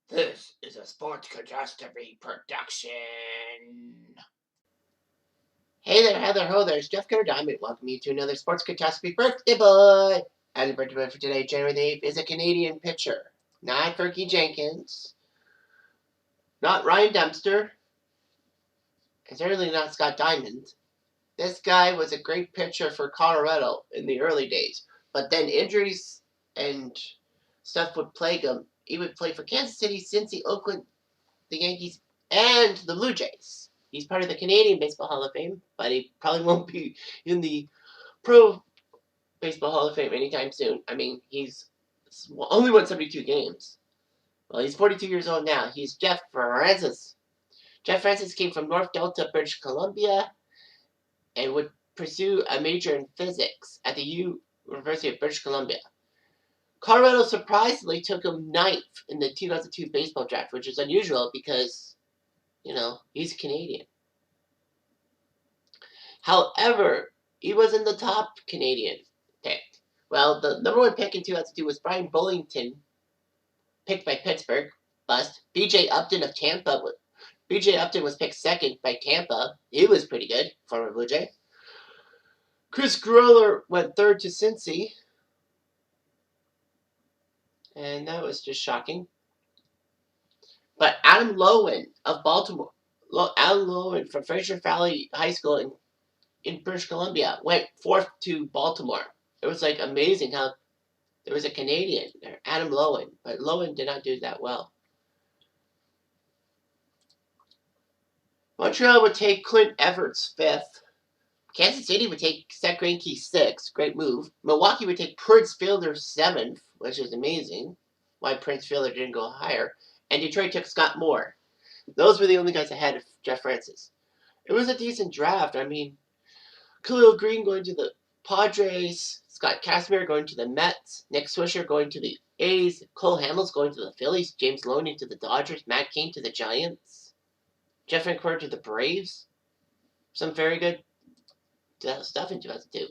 This is a Sports Catastrophe production. Hey there, Heather, ho there, it's Jeff Jan8. Welcome you to another Sports Catastrophe birthday boy. And the birthday boy for today, January the 8th, is a Canadian pitcher. Not Fergie Jenkins, not Ryan Dempster, and certainly not Scott Diamond. This guy was a great pitcher for Colorado in the early days, but then injuries and stuff would plague him. He would play for Kansas City, Cincy, Oakland, the Yankees, and the Blue Jays. He's part of the Canadian Baseball Hall of Fame, but he probably won't be in the Pro Baseball Hall of Fame anytime soon. I mean, he's only won 72 games. Well, he's 42 years old now. He's Jeff Francis. Jeff Francis came from North Delta, British Columbia, and would pursue a major in physics at the University of British Columbia. Colorado surprisingly took him ninth in the 2002 baseball draft, which is unusual because, he's Canadian. However, he was in the top Canadian pick. Well, the number one pick in 2002 was Brian Bullington, picked by Pittsburgh. Bust. B.J. Upton of Tampa. B.J. Upton was picked second by Tampa. He was pretty good, former Blue Jay. Chris Groller went third to Cincy. And that was just shocking. But Adam Lowen of Baltimore, Adam Lowen from Fraser Valley High School in British Columbia, went fourth to Baltimore. It was like amazing how there was a Canadian there, Adam Lowen, but Lowen did not do that well. Montreal would take Clint Everts fifth. Kansas City would take Zach Greinke sixth. Great move. Milwaukee would take Prince Fielder seventh, which is amazing. Why Prince Fielder didn't go higher. And Detroit took Scott Moore. Those were the only guys ahead of Jeff Francis. It was a decent draft. I mean, Khalil Green going to the Padres, Scott Kazmir going to the Mets, Nick Swisher going to the A's, Cole Hamels going to the Phillies, James Loney to the Dodgers, Matt Cain to the Giants, Jeff Francoeur to the Braves. Some very good stuff in 2002.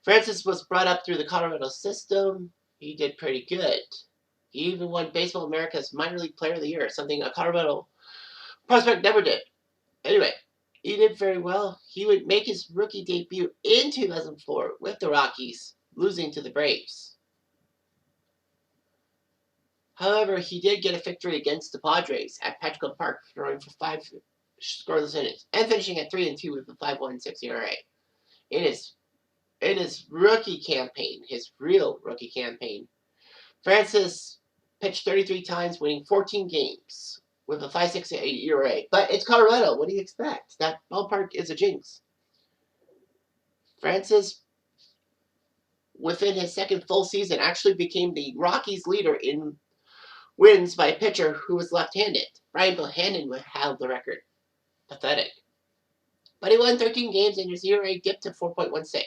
Francis was brought up through the Colorado system. He did pretty good. He even won Baseball America's Minor League Player of the Year, something a Colorado prospect never did. Anyway, he did very well. He would make his rookie debut in 2004 with the Rockies, losing to the Braves. However, he did get a victory against the Padres at Petco Park, throwing for 5 scoreless innings and finishing at 3-2 with a 5.16 ERA. In his rookie campaign, his real rookie campaign, Francis pitched 33 times, winning 14 games with a 5.68 ERA. But it's Colorado. What do you expect? That ballpark is a jinx. Francis, within his second full season, actually became the Rockies' leader in wins by a pitcher who was left-handed. Brian Bohannon held the record. Pathetic. But he won 13 games and his ERA dipped to 4.16,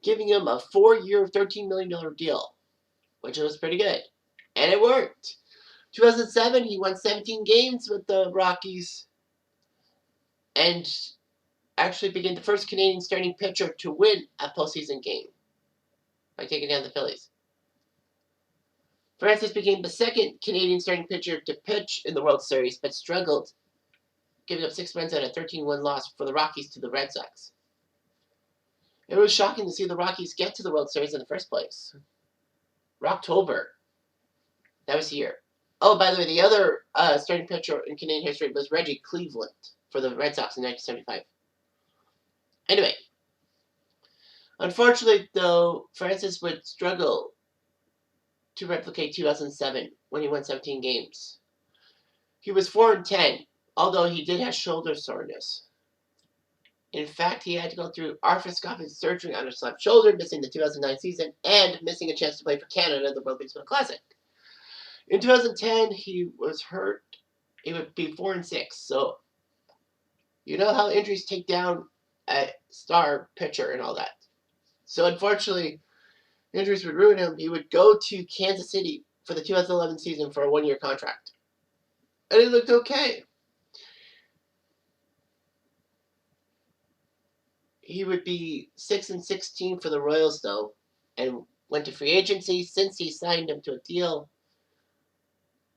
giving him a 4-year, $13 million deal, which was pretty good. And it worked. 2007, he won 17 games with the Rockies and actually became the first Canadian starting pitcher to win a postseason game by taking down the Phillies. Francis became the second Canadian starting pitcher to pitch in the World Series, but struggled, giving up 6 runs and a 13-1 loss for the Rockies to the Red Sox. It was shocking to see the Rockies get to the World Series in the first place. Rocktober. That was the year. Oh, by the way, the other starting pitcher in Canadian history was Reggie Cleveland for the Red Sox in 1975. Anyway, unfortunately, though, Francis would struggle to replicate 2007 when he won 17 games. He was 4-10, although he did have shoulder soreness. In fact, he had to go through arthroscopic surgery on his left shoulder, missing the 2009 season and missing a chance to play for Canada at the World Baseball Classic. In 2010, he was hurt. He would be 4-6. So, you know how injuries take down a star pitcher and all that. So, unfortunately, injuries would ruin him. He would go to Kansas City for the 2011 season for a 1-year contract. And it looked okay. He would be 6-16 for the Royals, though, and went to free agency since he signed him to a deal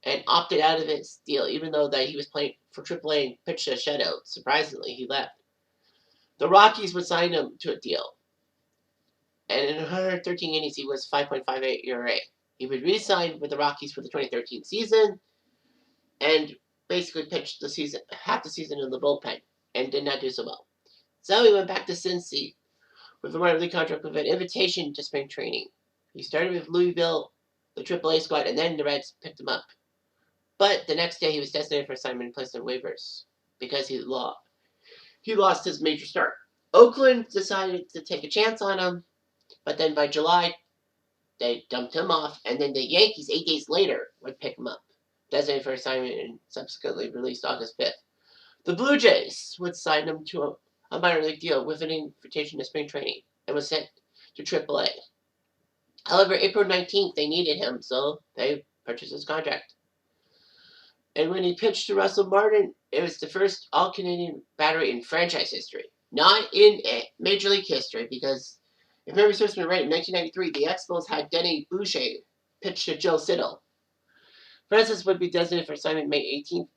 and opted out of his deal, even though that he was playing for AAA and pitched a shutout. Surprisingly, he left. The Rockies would sign him to a deal, and in 113 innings, he was 5.58 ERA. He would re-sign with the Rockies for the 2013 season, and basically pitched the season, half the season in the bullpen, and did not do so well. So he went back to Cincy with a minor league contract with an invitation to spring training. He started with Louisville, the AAA squad, and then the Reds picked him up. But the next day he was designated for assignment and placed on waivers because he lost his major start. Oakland decided to take a chance on him, but then by July they dumped him off, and then the Yankees 8 days later would pick him up, designated for assignment, and subsequently released August 5th. The Blue Jays would sign him to a minor league deal with an invitation to spring training and was sent to AAA. However, April 19th, they needed him, so they purchased his contract. And when he pitched to Russell Martin, it was the first all-Canadian battery in franchise history. Not in Major League history, because if memory serves me right, in 1993, the Expos had Denny Boucher pitch to Joe Siddall. Francis would be designated for assignment May 18th,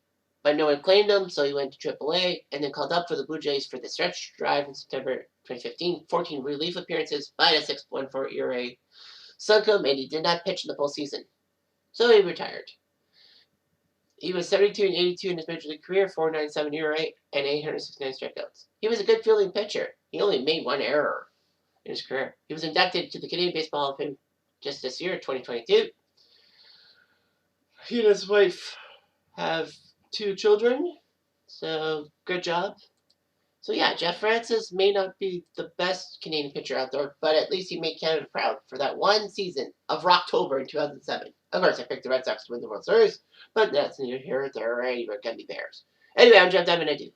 but no one claimed him, so he went to AAA and then called up for the Blue Jays for the stretch drive in September 2015. 14 relief appearances, by a 6.4 ERA. Sunk him, and he did not pitch in the postseason. So he retired. He was 72 and 82 in his major league career, 4.97 ERA, and 869 strikeouts. He was a good fielding pitcher. He only made one error in his career. He was inducted to the Canadian Baseball Hall of Fame just this year, 2022. He and his wife have 2 children, so good job. So yeah, Jeff Francis may not be the best Canadian pitcher out there, but at least he made Canada proud for that one season of Rocktober in 2007. Of course, I picked the Red Sox to win the World Series, but that's neither here nor there, or anywhere. Gummy Bears. Anyway, I'm Jan8, and I do